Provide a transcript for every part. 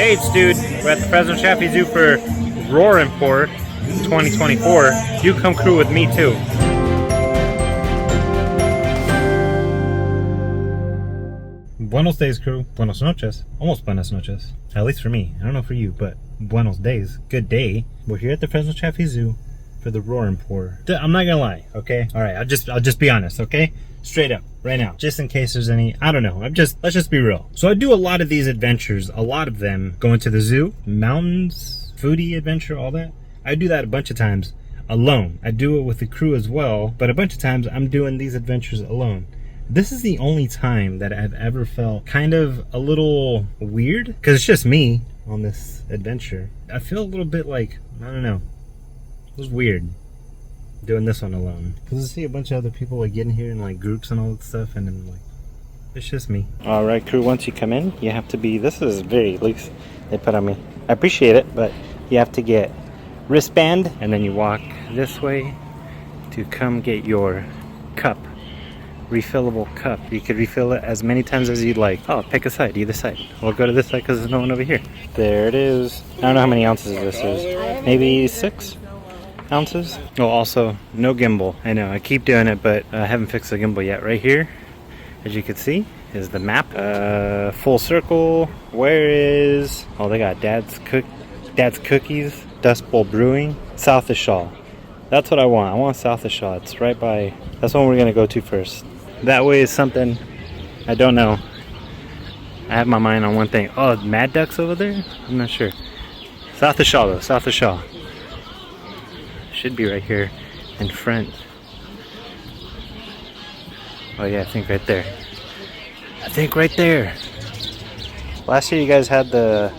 Hey, it's Dude. We're at the Fresno Chaffee Zoo for Roar and Pour 2024. You come crew with me too. Buenos days, crew. Buenos noches. Almost buenos noches. At least for me. I don't know for you, but buenos days. Good day. We're here at the Fresno Chaffee Zoo for the Roar and Pour. I'm not gonna lie, okay? All right, I'll just be honest, okay? Straight up, right now, just in case there's any, I don't know, let's just be real. So I do a lot of these adventures, a lot of them, going to the zoo, mountains, foodie adventure, all that. I do that a bunch of times alone. I do it with the crew as well, but a bunch of times I'm doing these adventures alone. This is the only time that I've ever felt kind of a little weird, because it's just me on this adventure. I feel a little bit like, I don't know, it was weird doing this one alone, because I see a bunch of other people like getting here in like groups and all that stuff, and then like it's just me. All right, crew, once you come in, you have to be, this is very loose they put on me. I appreciate it, but you have to get wristband, and then you walk this way to come get your cup, refillable cup. You could refill it as many times as you'd like. Oh, pick a side, either side. We'll go to this side because there's no one over here. There it is. I don't know how many ounces this is. Maybe 6 ounces. Oh, also no gimbal. I know I keep doing it, but I haven't fixed the gimbal yet. Right here, as you can see, is the map. Full circle. Where is, oh, they got dad's cookies, Dust Bowl Brewing, South of Shaw. That's what I want. I want South of Shaw. It's right by, that's one we're gonna go to first. That way is something I don't know. I have my mind on one thing. Oh, Mad Ducks over there? I'm not sure. South of Shaw though, South of Shaw. Should be right here in front. Oh yeah, I think right there. I think right there. Last year you guys had the,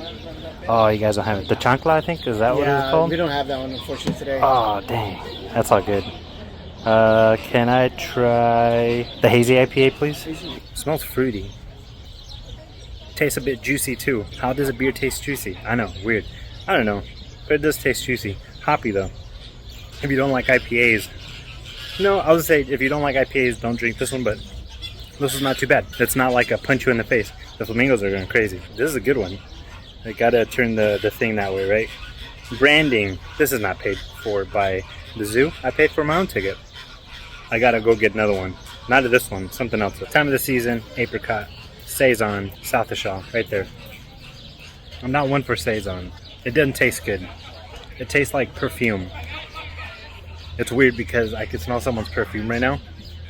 oh, you guys don't have it. The chancla, I think, is that what it was called? We don't have that one unfortunately today. Oh dang, that's all good. Can I try the hazy IPA, please? It smells fruity. Tastes a bit juicy too. How does a beer taste juicy? I know, weird. I don't know, but it does taste juicy. Hoppy though. If you don't like IPAs, no, I would say if you don't like IPAs, don't drink this one, but this is not too bad. It's not like a punch you in the face. The flamingos are going crazy. This is a good one. I gotta turn the thing that way, right? Branding. This is not paid for by the zoo. I paid for my own ticket. I gotta go get another one. Not this one, something else. Time of the season, apricot, saison, South of Shaw, right there. I'm not one for saison. It doesn't taste good. It tastes like perfume. It's weird because I can smell someone's perfume right now,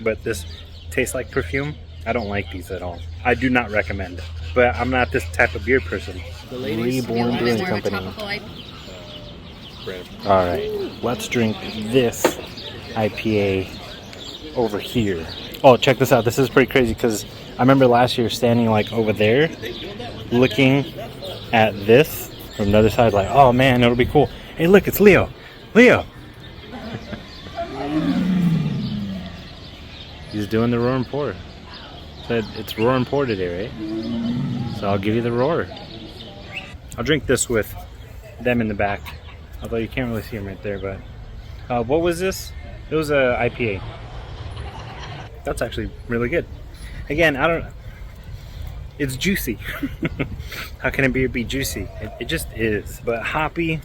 but this tastes like perfume. I don't like these at all. I do not recommend, but I'm not this type of beer person. Reborn Brewing Company. All right, let's drink this IPA over here. Oh, check this out. This is pretty crazy because I remember last year standing like over there, looking at this from the other side, like, oh man, it'll be cool. Hey, look, it's Leo. Leo. He's doing the roar and pour. Said it's roar and pour today, right? So I'll give you the roar. I'll drink this with them in the back. Although you can't really see them right there, but what was this? It was a IPA. That's actually really good. Again, I don't. It's juicy. How can a beer be juicy? It just is. But hoppy,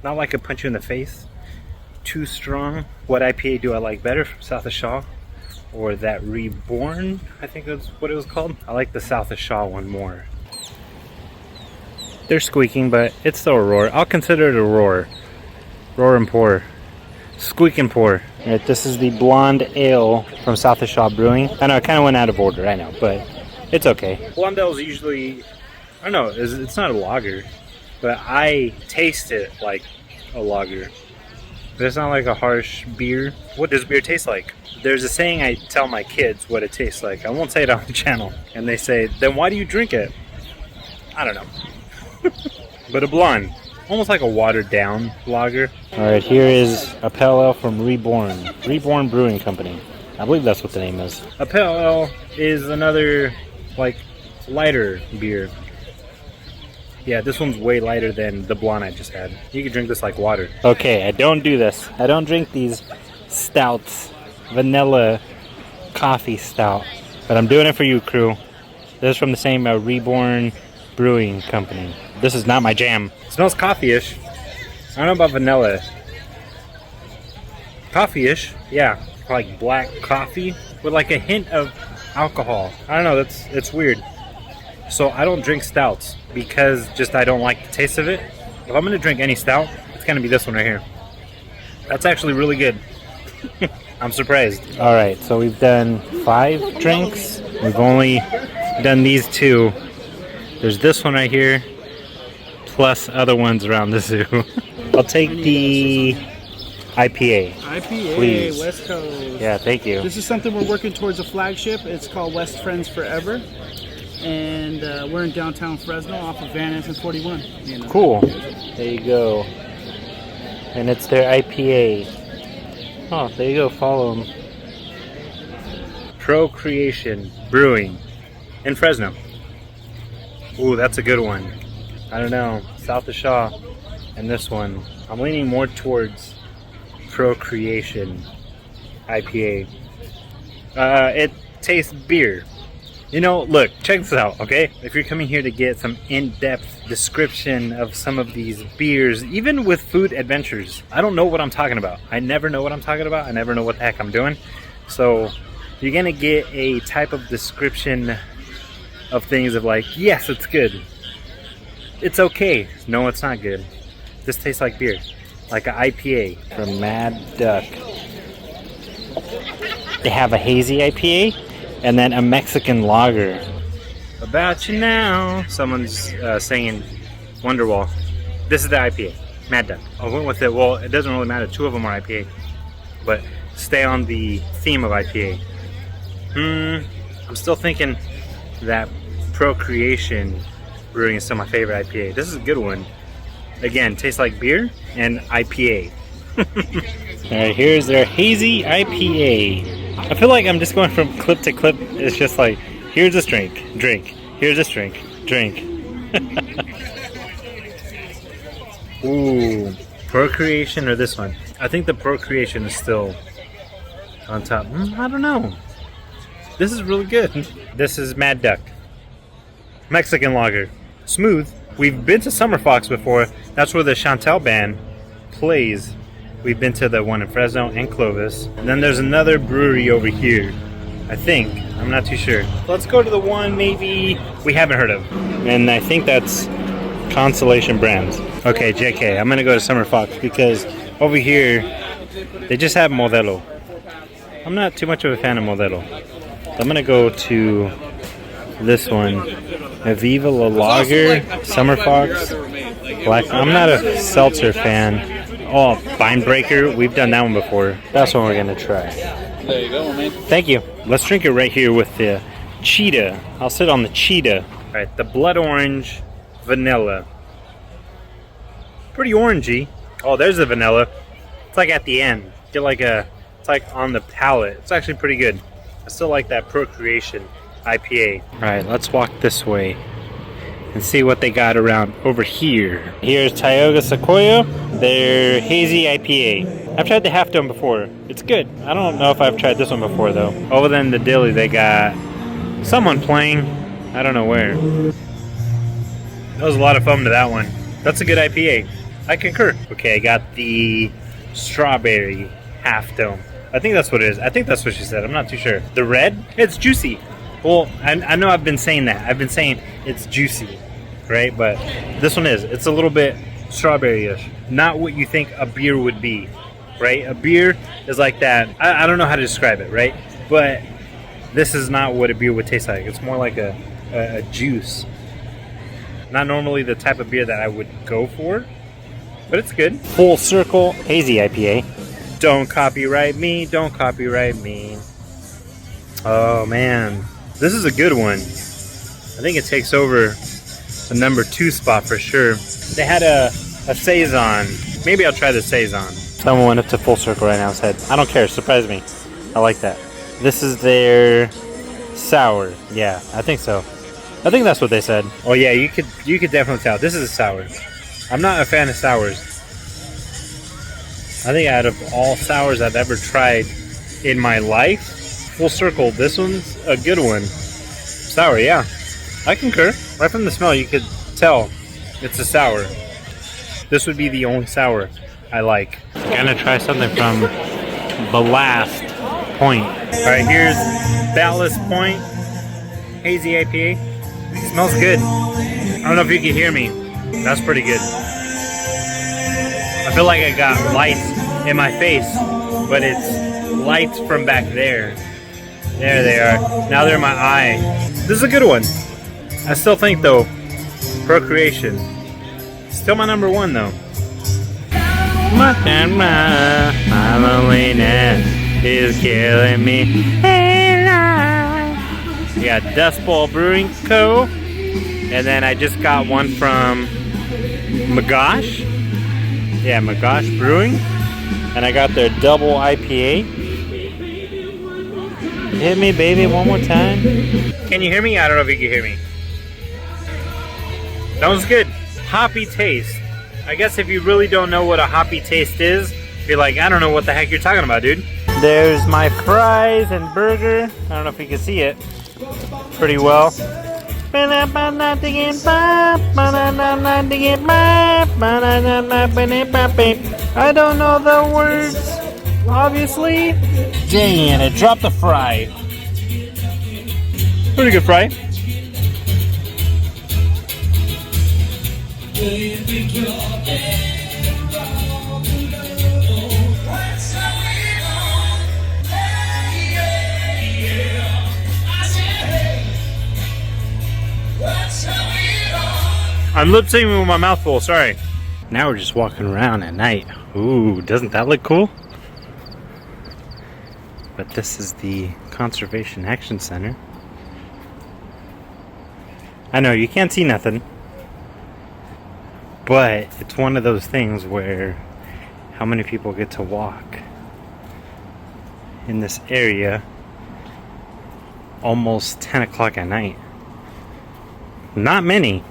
not like a punch you in the face. Too strong. What IPA do I like better? South of Shaw or that Reborn? I think that's what it was called. I like the South of Shaw one more. They're squeaking, but it's still a roar. I'll consider it a roar. Roar and pour. Squeak and pour. Right, this is the blonde ale from South of Shaw Brewing. I know I kind of went out of order, I know, but it's okay. Blonde ale is usually, I don't know, it's not a lager, but I taste it like a lager. But it's not like a harsh beer. What does beer taste like? There's a saying I tell my kids what it tastes like. I won't say it on the channel. And they say, then why do you drink it? I don't know. But a blonde. Almost like a watered down lager. Alright, here is a pale ale from Reborn Brewing Company. I believe that's what the name is. A pale ale is another, like, lighter beer. Yeah, this one's way lighter than the blonde I just had. You can drink this like water. Okay, I don't do this. I don't drink these stouts. Vanilla coffee stout. But I'm doing it for you, crew. This is from the same Reborn Brewing Company. This is not my jam. It smells coffee-ish. I don't know about vanilla. Coffee-ish, yeah. Like black coffee with like a hint of alcohol. I don't know, it's weird. So I don't drink stouts because just I don't like the taste of it. If I'm gonna drink any stout, it's gonna be this one right here. That's actually really good. I'm surprised. All right, so we've done 5 drinks. We've only done these 2. There's this one right here, plus other ones around the zoo. I'll take the IPA. IPA, please. West Coast. Yeah, thank you. This is something we're working towards a flagship. It's called West Friends Forever. And we're in downtown Fresno off of Van Ness and 41. You know. Cool. There you go. And it's their IPA. Oh, there you go. Follow them. Procreation Brewing in Fresno. Ooh, that's a good one. I don't know. South of Shaw and this one. I'm leaning more towards Procreation IPA. It tastes beer. You know, look, check this out, okay? If you're coming here to get some in-depth description of some of these beers, even with food adventures, I don't know what I'm talking about. I never know what I'm talking about. I never know what the heck I'm doing. So you're gonna get a type of description of things of like, yes, it's good. It's okay. No, it's not good. This tastes like beer. Like an IPA from Mad Duck. They have a hazy IPA and then a Mexican lager. About you now. Someone's singing Wonderwall. This is the IPA, Mad Duck. I went with it. Well, it doesn't really matter. 2 of them are IPA, but stay on the theme of IPA. I'm still thinking that Procreation Brewing is still my favorite IPA. This is a good one. Again, tastes like beer and IPA. Alright, here's their hazy IPA. I feel like I'm just going from clip to clip. It's just like, here's this drink, drink. Here's this drink, drink. Ooh, Procreation or this one? I think the Procreation is still on top. I don't know. This is really good. This is Mad Duck. Mexican lager. Smooth. We've been to Summer Fox before. That's where the Chantel band plays. We've been to the one in Fresno and Clovis. And then there's another brewery over here, I think. I'm not too sure. Let's go to the one maybe we haven't heard of. And I think that's Constellation Brands. Okay, JK, I'm gonna go to Summer Fox because over here, they just have Modelo. I'm not too much of a fan of Modelo. So I'm gonna go to this one. Aviva La Lager, Summer Fox, Black. I'm not a seltzer fan. Oh, Vinebreaker. We've done that one before. That's what we're gonna try. There you go, man. Thank you. Let's drink it right here with the Cheetah. I'll sit on the Cheetah. All right, the Blood Orange Vanilla. Pretty orangey. Oh, there's the vanilla. It's like at the end. Get like a. It's like on the palate. It's actually pretty good. I still like that Procreation IPA. All right, let's walk this way and see what they got around over here. Here's Tioga Sequoia, their hazy IPA. I've tried the Half Dome before. It's good. I don't know if I've tried this one before though. Over there in the dilly, they got someone playing. I don't know where. That was a lot of fun to that one. That's a good IPA. I concur. Okay, I got the Strawberry Half Dome. I think that's what it is. I think that's what she said. I'm not too sure. The red, it's juicy. Well, I know I've been saying that. I've been saying it's juicy, right? But this one is. It's a little bit strawberry-ish. Not what you think a beer would be, right? A beer is like that. I don't know how to describe it, right? But this is not what a beer would taste like. It's more like a juice. Not normally the type of beer that I would go for, but it's good. Full Circle Hazy IPA. Don't copyright me, don't copyright me. Oh man, this is a good one. I think it takes over the number 2 spot for sure. They had a Saison. Maybe I'll try the Saison. Someone went up to Full Circle right now and said, I don't care, surprise me. I like that. This is their sour. Yeah, I think so. I think that's what they said. Oh yeah, you could definitely tell. This is a sour. I'm not a fan of sours. I think out of all sours I've ever tried in my life, Full Circle, this one's a good one. Sour, yeah. I concur. Right from the smell, you could tell It's a sour. This would be the only sour I like. Gonna try something from Ballast Point. All right, here's Ballast Point Hazy IPA. It smells good. I don't know if you can hear me. That's pretty good. I feel like I got lights in my face, but it's lights from back there. There they are. Now they're in my eye. This is a good one. I still think though, Procreation. Still my number one though. My loneliness is killing me. We got Dust Bowl Brewing Co. And then I just got one from Magash. Yeah, Magash Brewing. And I got their double IPA. Hit me, baby, one more time. Can you hear me? I don't know if you can hear me. That was good. Hoppy taste. I guess if you really don't know what a hoppy taste is, you're like, I don't know what the heck you're talking about, dude. There's my fries and burger. I don't know if you can see it pretty well. I don't know the words, obviously. Dang it, I dropped the fry. Pretty good fry. I'm lip syncing with my mouth full, sorry. Now we're just walking around at night. Ooh, doesn't that look cool? But this is the Conservation Action Center. I know, you can't see nothing. But it's one of those things where how many people get to walk in this area almost 10 o'clock at night? Not many.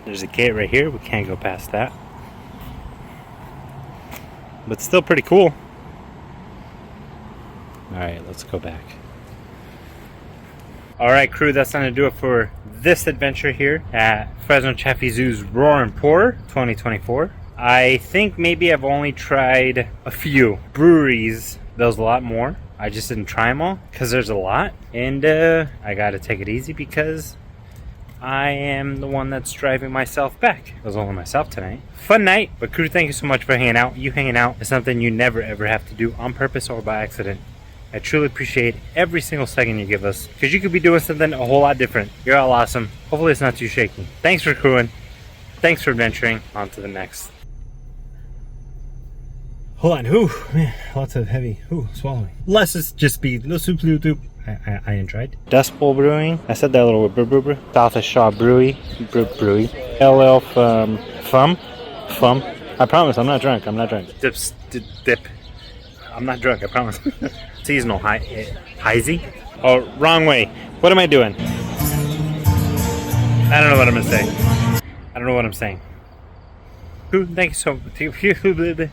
There's a gate right here. We can't go past that. But still pretty cool. Alright, let's go back. Alright, crew, that's going to do it for this adventure here at Fresno Chaffee Zoo's Roar and Pour 2024. I think maybe I've only tried a few breweries. There was a lot more. I just didn't try them all because there's a lot. And I got to take it easy because I am the one that's driving myself back. It was only myself tonight. Fun night, but crew, thank you so much for hanging out. You hanging out is something you never ever have to do on purpose or by accident. I truly appreciate every single second you give us because you could be doing something a whole lot different. You're all awesome. Hopefully it's not too shaky. Thanks for crewing. Thanks for adventuring. On to the next. Hold on. Ooh, man, lots of heavy swallowing. Less is just speed. No soup. I enjoyed. Dust Bowl Brewing. I said that a little bit. South of Shaw Brewery. LL Fum. I promise I'm not drunk. Dip. I'm not drunk, I promise. Seasonal Heisey. Oh, wrong way. What am I doing? I don't know what I'm gonna say. I don't know what I'm saying. Thank you so much.